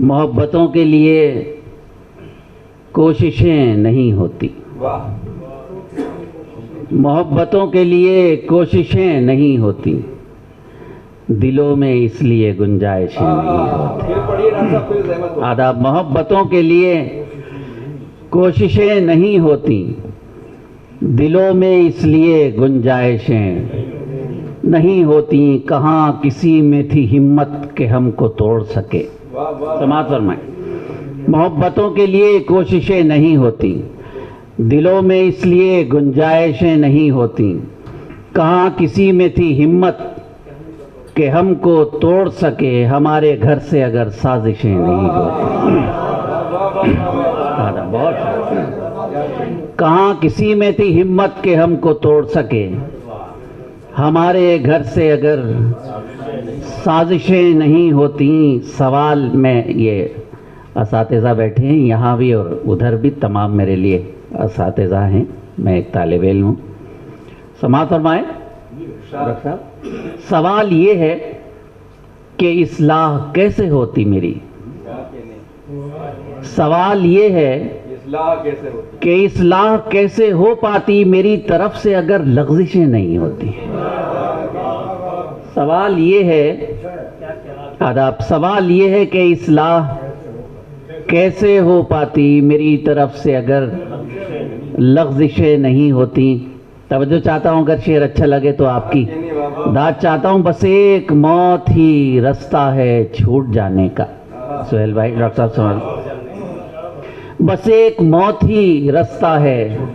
मोहब्बतों के लिए कोशिशें नहीं होती, मोहब्बतों के लिए कोशिशें नहीं होती, दिलों में इसलिए गुंजाइशें नहीं होती। आदाब। मोहब्बतों के लिए कोशिशें नहीं होती, दिलों में इसलिए गुंजाइशें नहीं होती, कहाँ किसी में थी हिम्मत कि हमको तोड़ सके। समाअत फरमाएं। मोहब्बतों के लिए कोशिशें नहीं होती, दिलों में इसलिए गुंजाइशें नहीं होती, कहाँ किसी में थी हिम्मत कि हमको तोड़ सके, हमारे घर से अगर साजिशें नहीं होती। बहुत। कहाँ किसी में थी हिम्मत कि हमको तोड़ सके, हमारे घर से अगर साजिशें नहीं होती। सवाल में ये असातिज़ा बैठे हैं यहाँ भी और उधर भी, तमाम मेरे लिए असातिज़ा हैं, मैं एक तालिब इल्म हूँ। समाअत फरमाएं। सवाल ये है कि इस्लाह कैसे होती मेरी, सवाल ये है कि इस्लाह कैसे हो पाती मेरी तरफ से अगर लग़ज़िशें नहीं होती। सवाल ये है आदाब, सवाल ये है कि इस्लाह कैसे हो पाती मेरी तरफ से अगर लग़ज़िशें नहीं होती। तवज्जो चाहता हूँ, अगर शेर अच्छा लगे तो आपकी दाद चाहता हूँ। बस एक मौत ही रास्ता है छूट जाने का। सुहेल भाई, डॉक्टर साहब सवाल। बस एक मौत ही रास्ता है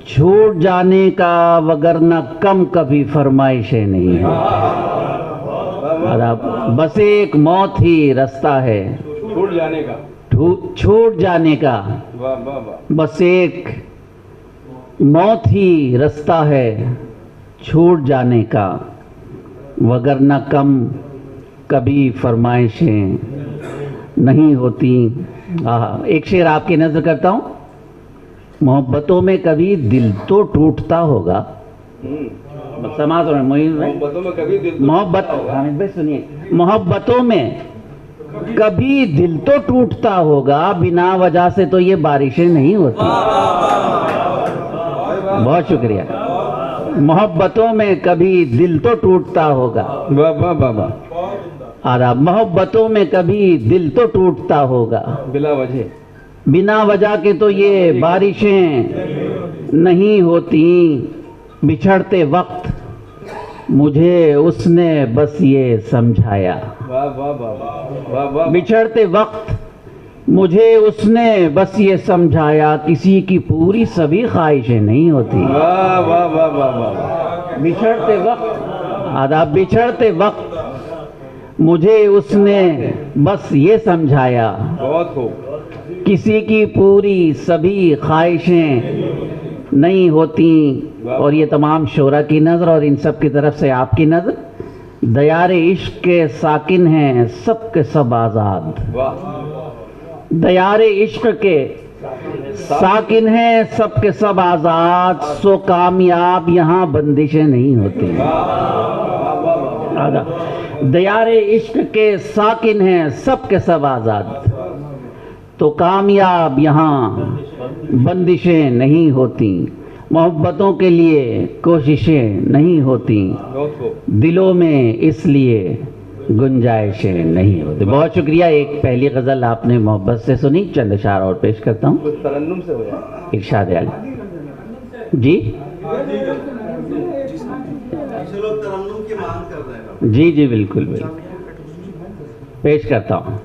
छूट जाने का, वगरना कम कभी फरमाइशें नहीं है। बस एक मौत ही रास्ता है छूट जाने का, छूट जाने का। बस एक मौत ही रास्ता है छूट जाने का, वगरना कम कभी फरमाइशें नहीं होती। एक शेर आपकी नजर करता हूँ। मोहब्बतों में कभी दिल तो टूटता होगा। समाज में मोहब्बतों में कभी दिल, मोहब्बत हामिद भाई सुनिए, मोहब्बतों में कभी दिल तो टूटता होगा, बिना वजह से तो ये बारिशें नहीं होती। बहुत शुक्रिया। मोहब्बतों में कभी दिल तो टूटता होगा। वाह वाह वाह वाह। आदाब। मोहब्बतों में कभी दिल तो टूटता होगा, बिला वजह, बिना वजह के तो ये बारिशें नहीं होती। बिछड़ते वक्त मुझे उसने बस ये समझाया। वाह वाह वाह वाह। बिछड़ते वक्त मुझे उसने बस ये समझाया, किसी की पूरी सभी ख्वाहिशें नहीं होती। वाह वाह वाह वाह वाह। बिछड़ते वक्त आदाब, बिछड़ते वक्त मुझे उसने बस ये समझाया, बहुत खूब, किसी की पूरी सभी ख्वाहिशें नहीं होती। और ये तमाम शोरा की नज़र और इन सब की तरफ से आपकी नज़र। दयारे इश्क के साकिन हैं सब के सब आज़ाद। दयारे इश्क के साकिन हैं सब के सब आज़ाद, सो कामयाब यहाँ बंदिशें नहीं होती। दयारे इश्क के साकिन हैं सब के सब आज़ाद, तो कामयाब यहाँ बंदिशें नहीं होती। मोहब्बतों के लिए कोशिशें नहीं होती, दिलों में इसलिए गुंजाइशें नहीं होती। बहुत शुक्रिया। एक पहली गज़ल आपने मोहब्बत से सुनी, चंद अशार और पेश करता हूँ। तरन्नुम से हो जाए। इरशाद आली जी। तरन्नुम की मांग कर रहे हैं। जी जी बिल्कुल बिल्कुल, पेश करता हूँ।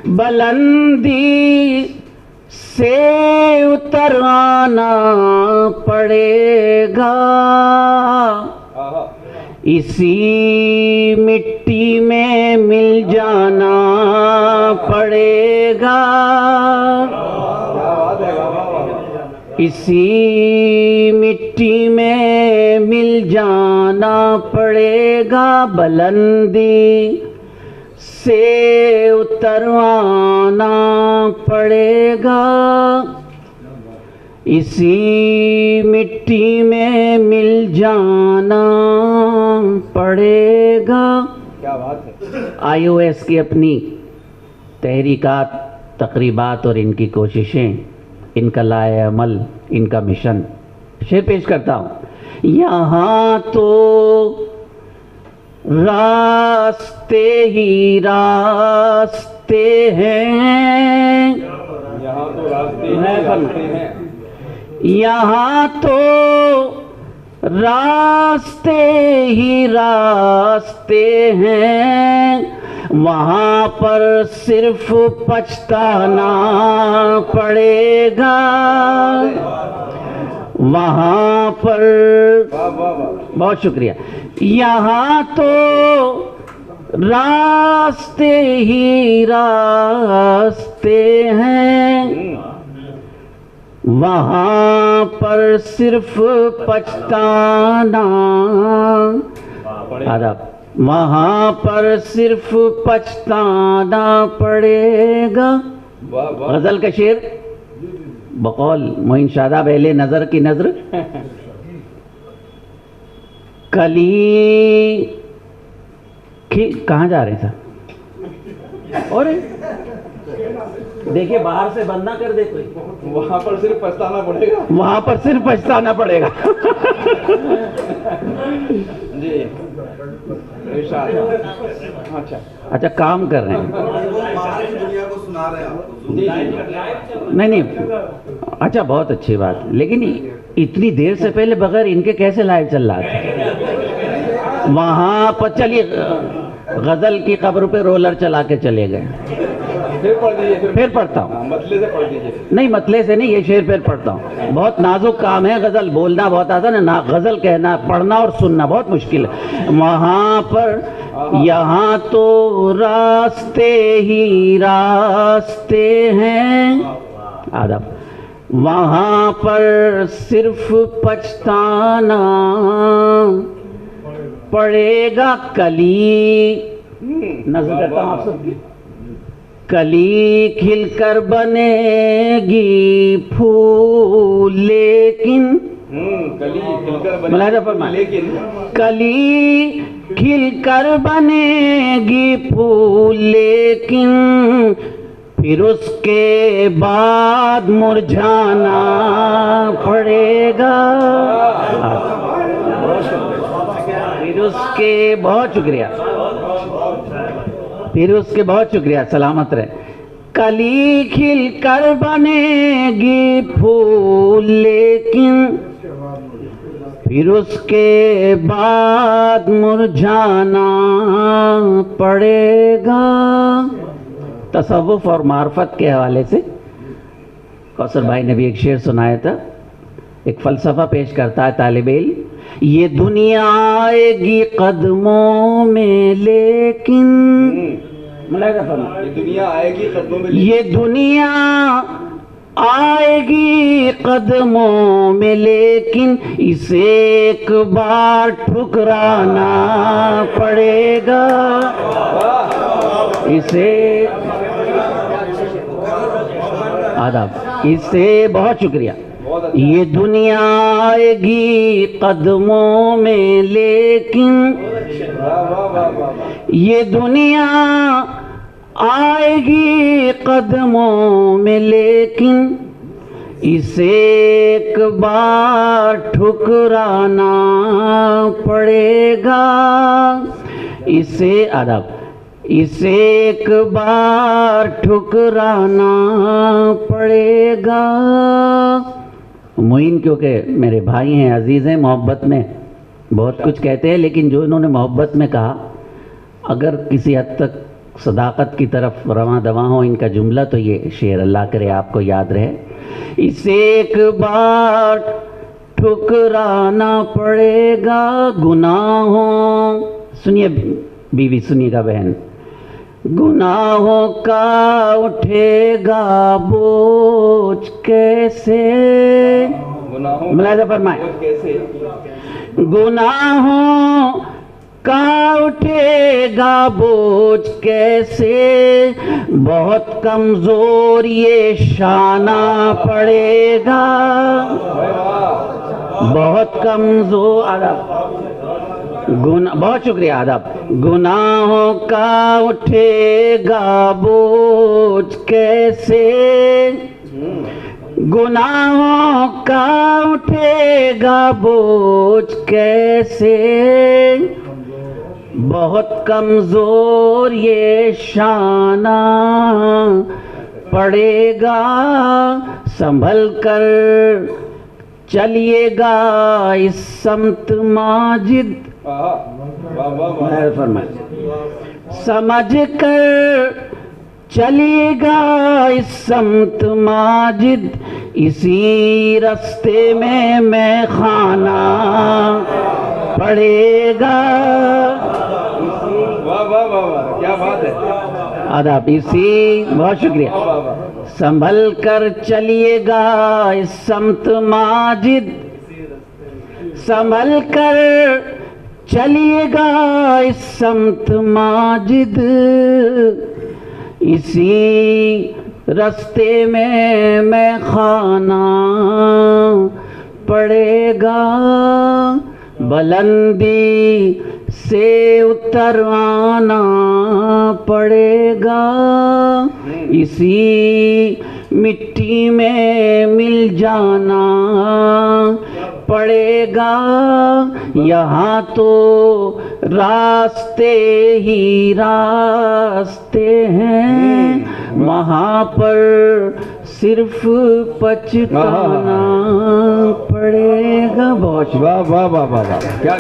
बुलंदी से उतर आना पड़ेगा, इसी मिट्टी में मिल जाना पड़ेगा, इसी मिट्टी में मिल जाना पड़ेगा। बुलंदी से उतरवाना पड़ेगा, इसी मिट्टी में मिल जाना पड़ेगा। क्या बात है। IOS की अपनी तहरीकात, तकरीबात और इनकी कोशिशें, इनका लाए अमल, इनका मिशन। शेर पेश करता हूँ। यहाँ तो रास्ते ही रास्ते हैं, यहाँ तो रास्ते हैं, यहाँ तो रास्ते ही रास्ते हैं, वहाँ पर सिर्फ पछताना पड़ेगा, वहाँ पर। बहुत शुक्रिया। यहाँ तो रास्ते ही रास्ते हैं, वहाँ पर सिर्फ पछताना, वहाँ पर सिर्फ पछताना पड़ेगा। गजल का शेर बकौल मोइन शादाब अहले नजर की नजर। कली कहाँ जा रहे थे? और देखिए बाहर से बंद ना कर दे कोई। वहां पर सिर्फ पछताना पड़ेगा, वहां पर सिर्फ पछताना पड़ेगा। जी अच्छा काम कर रहे हैं, दुनिया को सुना रहे हैं। नहीं अच्छा बहुत अच्छी बात। लेकिन इतनी देर से पहले बगैर इनके कैसे लाइव चल रहा था? वहां पर चलिए गजल की कब्र पे रोलर चला के चले गए। फिर पढ़ दीजिए, फिर पढ़ता हूँ। मतले से पढ़ दीजिए। नहीं मतले से नहीं, ये शेर फिर पढ़ता हूँ। बहुत नाजुक काम है, गजल बोलना बहुत आसान है ना, गजल कहना, पढ़ना और सुनना बहुत मुश्किल है। वहाँ पर यहाँ तो रास्ते ही रास्ते हैं, आदब, वहाँ पर सिर्फ पछताना पड़ेगा। कली नजर करता हूँ आप सबकी। कली खिलकर बनेगी फूल लेकिन, कली खिलकर मुलाहिजा फरमाएं, लेकिन कली खिलकर बनेगी फूल लेकिन फिर उसके बाद मुरझाना पड़ेगा। फिर उसके बहुत शुक्रिया, फिर उसके बहुत शुक्रिया, सलामत रहे। कली खिलकर बनेगी फूल लेकिन फिर उसके बाद मुरझाना पड़ेगा। तसव्वुफ और मार्फत के हवाले से कौसर भाई ने भी एक शेर सुनाया था। एक फलसफा पेश करता है तालिब इल्म, ये दुनिया आएगी कदमों में लेकिन, ये दुनिया आएगी कदमों में, ये दुनिया आएगी कदमों में लेकिन इसे एक बार ठुकराना पड़ेगा। इसे आदाब, इसे बहुत शुक्रिया। ये दुनिया आएगी कदमों में लेकिन, ये दुनिया आएगी कदमों में लेकिन इसे एक बार ठुकराना पड़ेगा। इसे अदब, इसे एक बार ठुकराना पड़ेगा। मोइन क्योंकि मेरे भाई हैं, अजीज़ हैं, मोहब्बत में बहुत कुछ कहते हैं, लेकिन जो इन्होंने मोहब्बत में कहा अगर किसी हद तक सदाकत की तरफ रवां दवा हो इनका जुमला, तो ये शेर अल्लाह करे आपको याद रहे। इसे एक बार ठुकराना पड़ेगा। गुनाहों, सुनिए बीवी, सुनिएगा बहन, गुनाहों का उठेगा बोझ कैसे, मुलाहिजा फरमाएं, गुनाहों का उठेगा बोझ कैसे, बहुत कमजोर ये शाना पड़ेगा, बहुत कमजोर। बहुत शुक्रिया आदाब। गुनाहों का उठेगा बोझ कैसे, गुनाहों का उठेगा बोझ कैसे, बहुत कमजोर ये शाना पड़ेगा, संभल कर चलिएगा इस समत माजिद। समझ कर चलिएगा इस समत माजिद, इसी रास्ते में मैं खाना पड़ेगा। वाह वाह वाह वाह, क्या बात है। आदाब। इसी, बहुत शुक्रिया। संभल कर चलिएगा इस समत माजिद, संभल कर चलिएगा इस समत माजिद, इसी रास्ते में मैं खाना पड़ेगा। बुलंदी से उतर आना पड़ेगा, इसी मिट्टी में मिल जाना पड़ेगा। यहाँ तो रास्ते ही रास्ते हैं, वहाँ पर सिर्फ पछताना पड़ेगा। बहुत वाह वाह वाह वाह, क्या